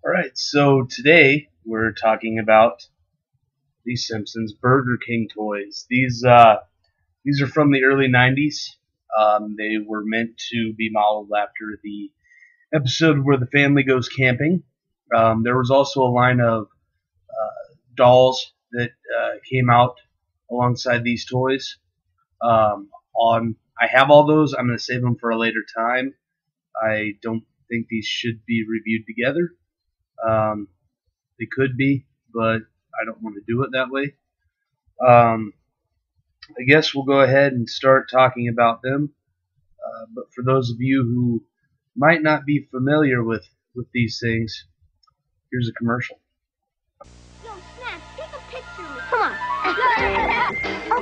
Alright, so today we're talking about the Simpsons Burger King toys. These are from the early 90s. They were meant to be modeled after the episode where the family goes camping. There was also a line of dolls that came out alongside these toys. I have all those. I'm going to save them for a later time. I don't think these should be reviewed together. They could be, but I don't want to do it that way. I guess we'll go ahead and start talking about them. But for those of you who might not be familiar with these things, here's a commercial. Yo, Snap, take a picture of me. Come on.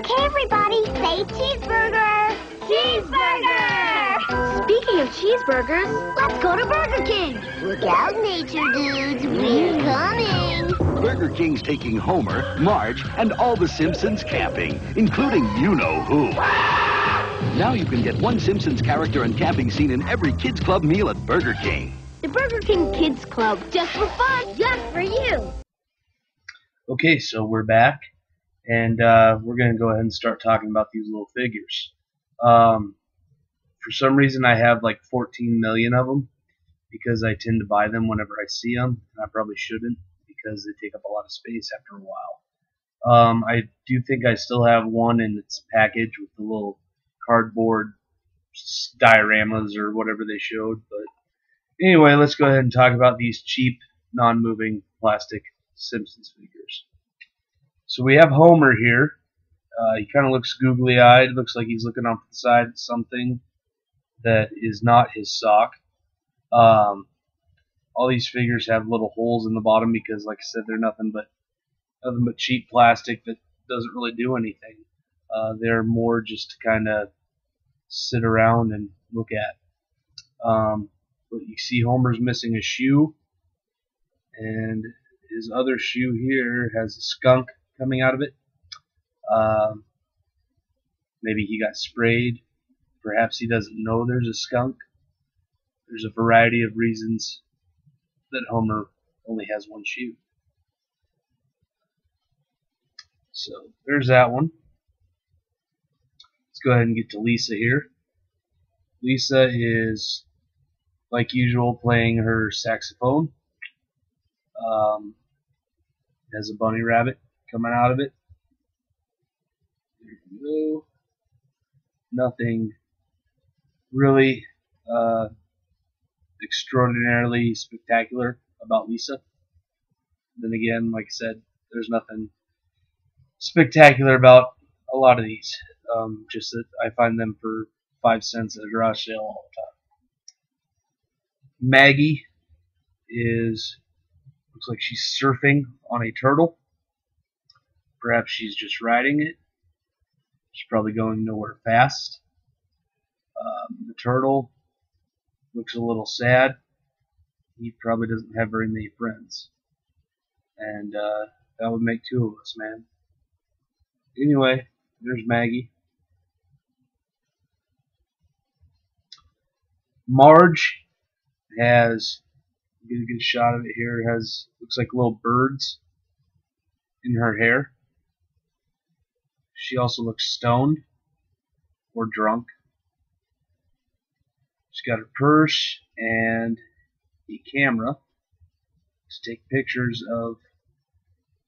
Okay, everybody, say cheeseburger. Cheeseburger! Speaking of cheeseburgers, let's go to Burger King. Look out, nature dudes. We're coming. Burger King's taking Homer, Marge, and all the Simpsons camping, including you-know-who. Now you can get one Simpsons character and camping scene in every Kids Club meal at Burger King. The Burger King Kids Club, just for fun, just for you. Okay, so we're back, and we're going to go ahead and start talking about these little figures. For some reason, I have like 14 million of them because I tend to buy them whenever I see them, and I probably shouldn't because they take up a lot of space after a while. I do think I still have one in its package with the little cardboard dioramas or whatever they showed. But anyway, let's go ahead and talk about these cheap, non-moving plastic Simpsons figures. So we have Homer here. He kind of looks googly-eyed. Looks like he's looking off the side at something that is not his sock. All these figures have little holes in the bottom because, like I said, they're nothing but cheap plastic that doesn't really do anything. They're more just to kind of sit around and look at. But you see Homer's missing a shoe, and his other shoe here has a skunk coming out of it. Maybe he got sprayed. Perhaps he doesn't know there's a skunk. There's a variety of reasons that Homer only has one shoe. So there's that one. Let's go ahead and get to Lisa here. Lisa is, like usual, playing her saxophone. Has a bunny rabbit coming out of it. There we go. Nothing really extraordinarily spectacular about Lisa. Then again, like I said, there's nothing spectacular about a lot of these. Just that I find them for 5 cents at a garage sale all the time. Maggie looks like she's surfing on a turtle. Perhaps she's just riding it. She's probably going nowhere fast. The turtle looks a little sad. He probably doesn't have very many friends. And that would make 2 of us, man. Anyway, there's Maggie. Marge has, get a good shot of it here, looks like little birds in her hair. She also looks stoned or drunk. She's got her purse and a camera to take pictures of,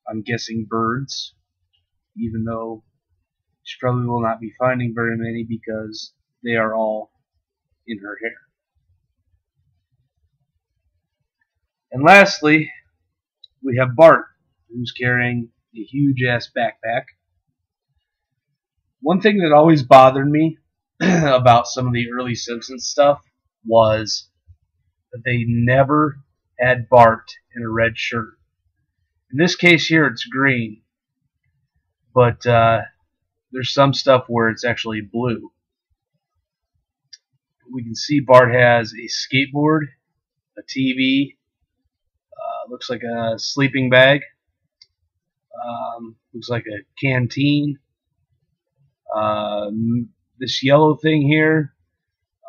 I'm guessing, birds, even though she probably will not be finding very many because they are all in her hair. And lastly, we have Bart, who's carrying a huge-ass backpack. One thing that always bothered me about some of the early Simpsons stuff was that they never had Bart in a red shirt. In this case here, it's green, but there's some stuff where it's actually blue. We can see Bart has a skateboard, a TV, looks like a sleeping bag, looks like a canteen. This yellow thing here,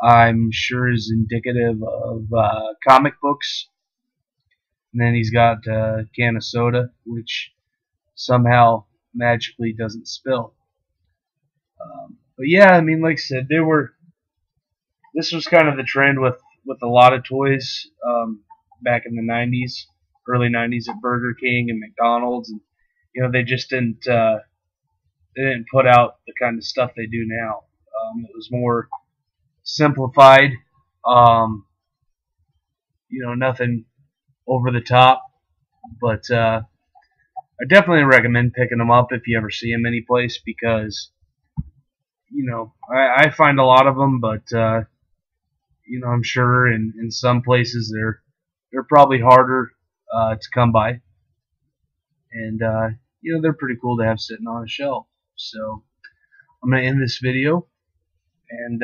I'm sure is indicative of comic books. And then he's got a can of soda, which somehow magically doesn't spill. But yeah, I mean, like I said, this was kind of the trend with a lot of toys back in the 90s, early 90s at Burger King and McDonald's, and they just they didn't put out the kind of stuff they do now. It was more simplified, nothing over the top, but I definitely recommend picking them up if you ever see them anyplace, because I find a lot of them, but I'm sure in some places they're probably harder to come by, and they're pretty cool to have sitting on a shelf. So I'm gonna end this video, and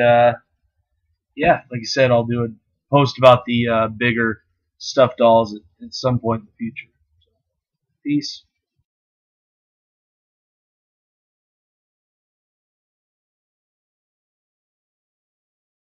yeah, like I said, I'll do a post about the bigger stuffed dolls at some point in the future. So, peace.